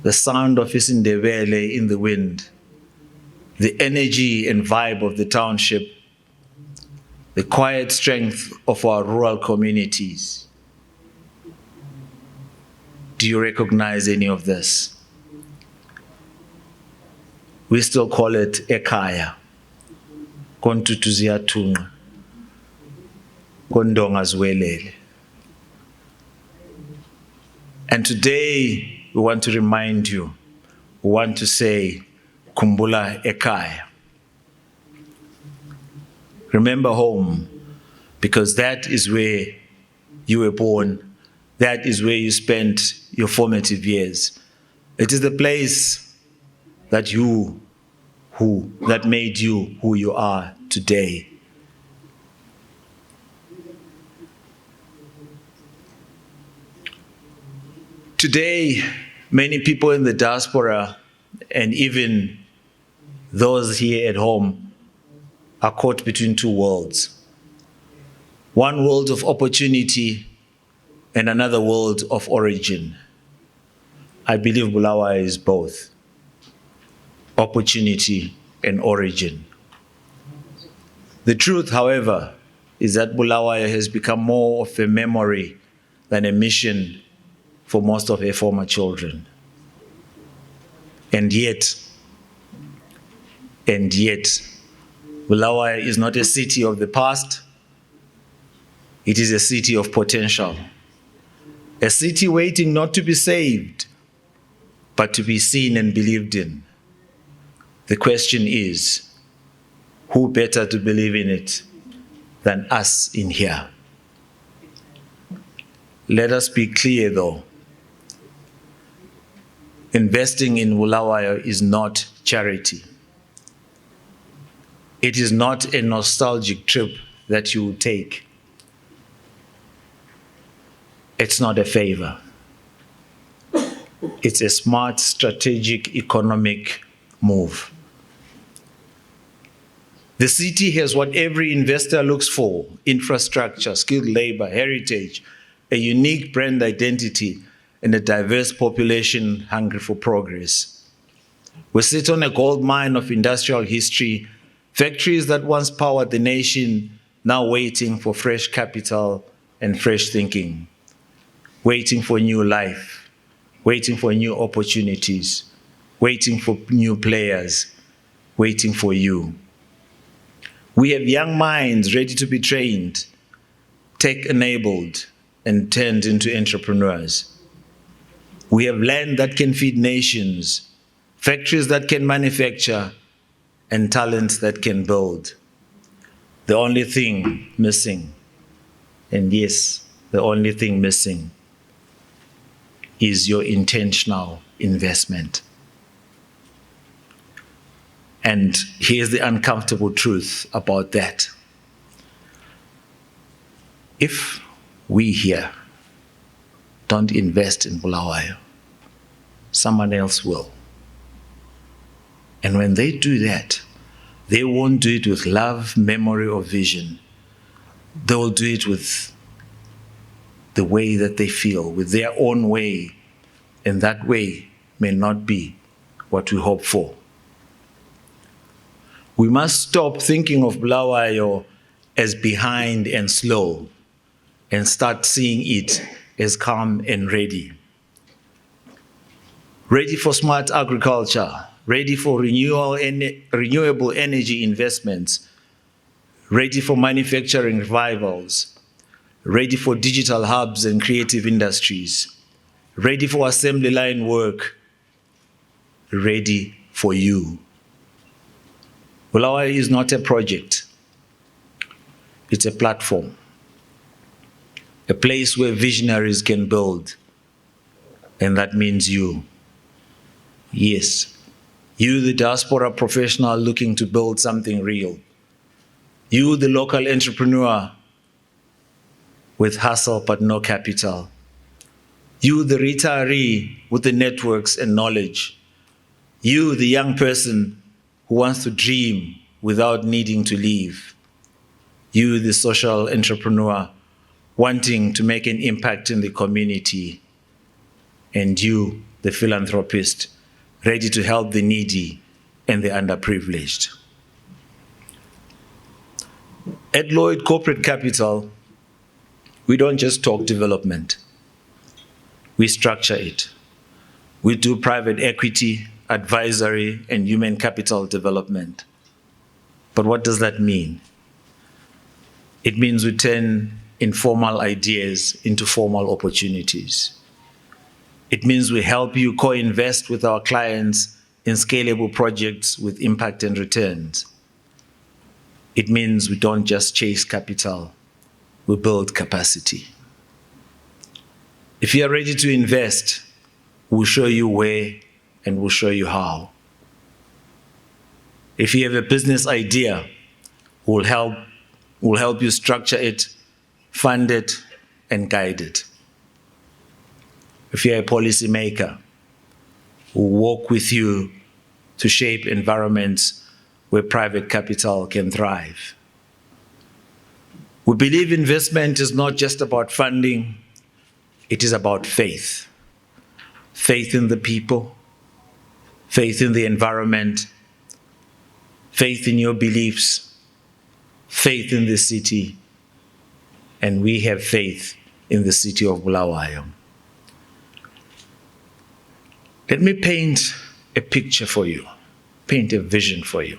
F: the sound of Isindebele in the wind, the energy and vibe of the township, the quiet strength of our rural communities. Do you recognize any of this? We still call it Ekaya, Kontutuzia Kondonga Zwelele. And today, we want to remind you, we want to say, Khumbulekhaya. Remember home, because that is where you were born. That is where you spent your formative years. It is the place that that made you who you are today. Today, many people in the diaspora and even those here at home are caught between two worlds. One world of opportunity and another world of origin. I believe Bulawayo is both opportunity and origin. The truth, however, is that Bulawayo has become more of a memory than a mission for most of her former children. And yet, Bulawayo is not a city of the past. It is a city of potential. A city waiting not to be saved, but to be seen and believed in. The question is, who better to believe in it than us in here? Let us be clear though. Investing in Bulawayo is not charity. It is not a nostalgic trip that you will take. It's not a favor. It's a smart, strategic, economic move. The city has what every investor looks for: infrastructure, skilled labor, heritage, a unique brand identity, and a diverse population hungry for progress. We sit on a gold mine of industrial history, factories that once powered the nation, now waiting for fresh capital and fresh thinking, waiting for new life, waiting for new opportunities, waiting for new players, waiting for you. We have young minds ready to be trained, tech-enabled, and turned into entrepreneurs. We have land that can feed nations, factories that can manufacture, and talent that can build. The only thing missing, and yes, the only thing missing, is your intentional investment. And here's the uncomfortable truth about that. If we here don't invest in Bulawayo, someone else will. And when they do that, they won't do it with love, memory, or vision. They will do it with the way that they feel, with their own way. And that way may not be what we hope for. We must stop thinking of Bulawayo as behind and slow and start seeing it as calm and ready. Ready for smart agriculture, ready for renewable energy investments, ready for manufacturing revivals, ready for digital hubs and creative industries, ready for assembly line work, ready for you. Bulawayo is not a project. It's a platform, a place where visionaries can build, and that means you. Yes, you, the diaspora professional looking to build something real. You, the local entrepreneur with hustle but no capital. You, the retiree with the networks and knowledge. You, the young person who wants to dream without needing to leave. You, the social entrepreneur wanting to make an impact in the community. And you, the philanthropist, ready to help the needy and the underprivileged. At Lloyd Corporate Capital, we don't just talk development. We structure it. We do private equity, advisory, and human capital development. But what does that mean? It means we turn informal ideas into formal opportunities. It means we help you co-invest with our clients in scalable projects with impact and returns. It means we don't just chase capital, we build capacity. If you are ready to invest, we'll show you where and we'll show you how. If you have a business idea, we'll help you structure it, fund it, and guide it. If you're a policymaker, we'll work with you to shape environments where private capital can thrive. We believe investment is not just about funding, it is about faith. Faith in the people, faith in the environment, faith in your beliefs, faith in the city, and we have faith in the city of Bulawayo. Let me paint a picture for you, paint a vision for you.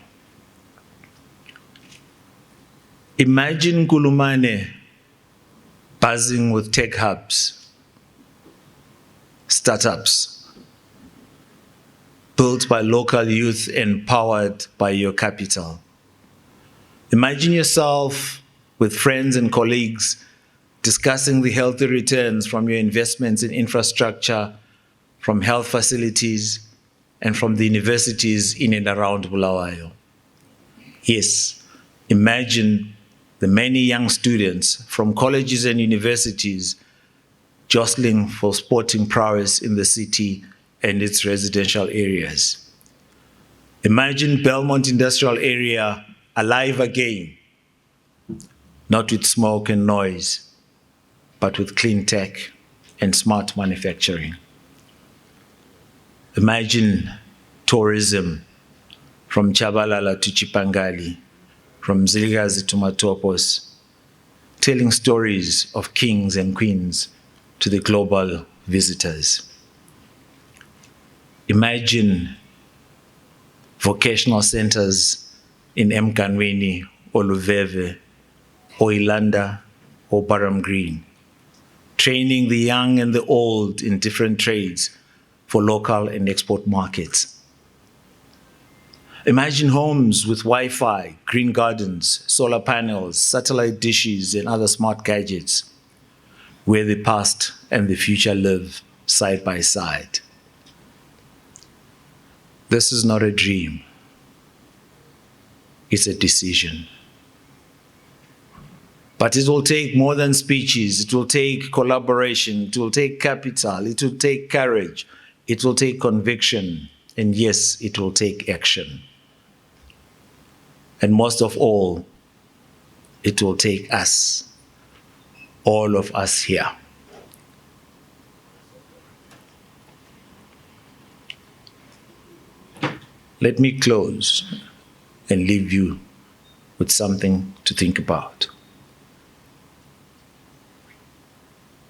F: Imagine Kulumane buzzing with tech hubs, startups, built by local youth and powered by your capital. Imagine yourself with friends and colleagues discussing the healthy returns from your investments in infrastructure, from health facilities, and from the universities in and around Bulawayo. Yes, imagine the many young students from colleges and universities jostling for sporting prowess in the city and its residential areas. Imagine Belmont Industrial Area alive again, not with smoke and noise, but with clean tech and smart manufacturing. Imagine tourism from Chabalala to Chipangali, from Zilgazi to Matopos, telling stories of kings and queens to the global visitors. Imagine vocational centers in Mkanweni or Luveve or Ilanda or Baram Green, training the young and the old in different trades for local and export markets. Imagine homes with Wi-Fi, green gardens, solar panels, satellite dishes, and other smart gadgets, where the past and the future live side by side. This is not a dream. It's a decision. But it will take more than speeches. It will take collaboration. It will take capital. It will take courage. It will take conviction. And yes, it will take action. And most of all, it will take us, all of us here. Let me close and leave you with something to think about.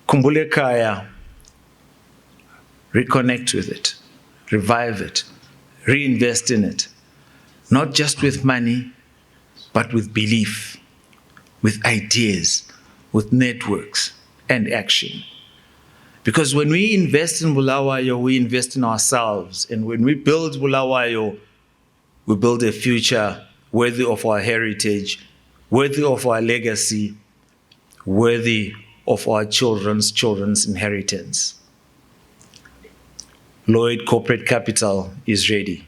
F: Khumbulekhaya, reconnect with it, revive it, reinvest in it, not just with money, but with belief, with ideas, with networks and action. Because when we invest in Bulawayo, we invest in ourselves. And when we build Bulawayo, we build a future worthy of our heritage, worthy of our legacy, worthy of our children's inheritance. Lloyd Corporate Capital is ready.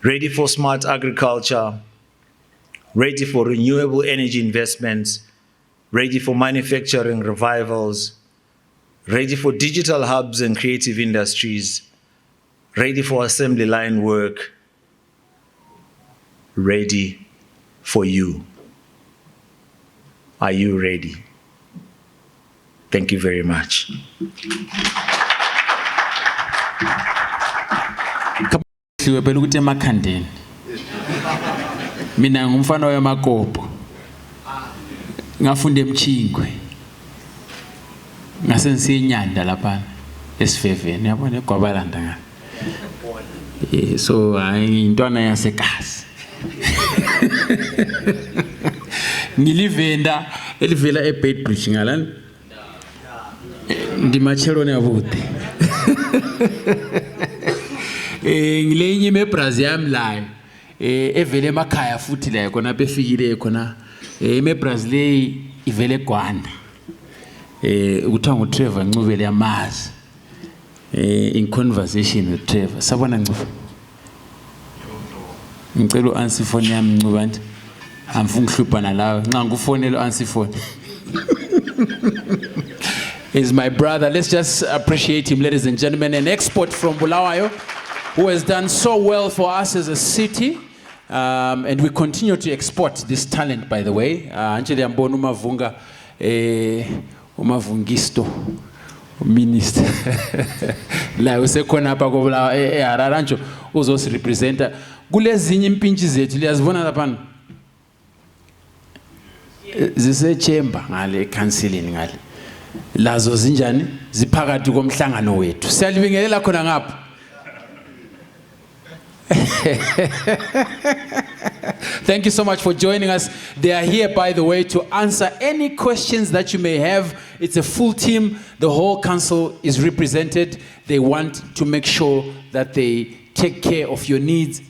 F: Ready for smart agriculture, ready for renewable energy investments, ready for manufacturing revivals, ready for digital hubs and creative industries, ready for assembly line work, ready for you. Are you ready? Thank you very much.
A: Siwe phela ukuthi emakhandeni. Mina ngumfana wamakopo. Ngafunda eMchingwe. Ngase nsinyanda lapha esifeveni yabona eGwabalanda ngale. So hayi intwana yaseKasi. Ngilivenda elivela eBedbridge ngalani. Ndimachelone yabude. Ngilenye meBrazil yami la evele emakhaya futhi la khona befikile khona meBrazil ivele eGwanda ukuthiwa nguTrevor Ncubele yamazi in conversation with Trevor sabona Ncube ngicela uanswer phone yami Ncube nje amfuna ukuhlupana lawe nxa ngufonela uanswer phone is my brother. Let's just appreciate him, ladies and gentlemen. An export from Bulawayo who has done so well for us as a city. And we continue to export this talent, by the way. Anjeli ambona umavunga umavungisto minister. La usekhona apha ko Bulawayo eHararancho uzosirepresenta kulezinye impintshi zethu liyazibona lapha. Zise chamber ngale councilini ngale. Lazo zinjani ziphakathi komhlangano wethu siyalibingelela khona ngapha. Thank you so much for joining us. They are here, by the way, to answer any questions that you may have. It's a full team. The whole council is represented. They want to make sure that they take care of your needs.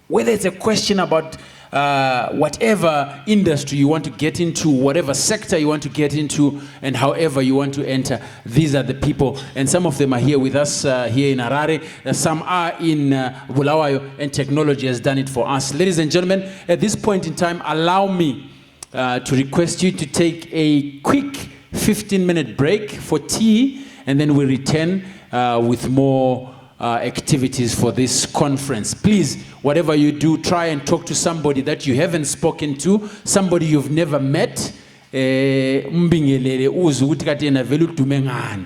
A: Whether it's a question about whatever industry you want to get into, whatever sector you want to get into, and however you want to enter. These are the people. And some of them are here with us here in Harare. Some are in Bulawayo, and technology has done it for us. Ladies and gentlemen, at this point in time, allow me to request you to take a quick 15-minute break for tea, and then we return with more activities for this conference. Please, whatever you do, try and talk to somebody that you haven't spoken to, somebody you've never met. Mbingelele uzu ukuthi kati yena vele udume ngani.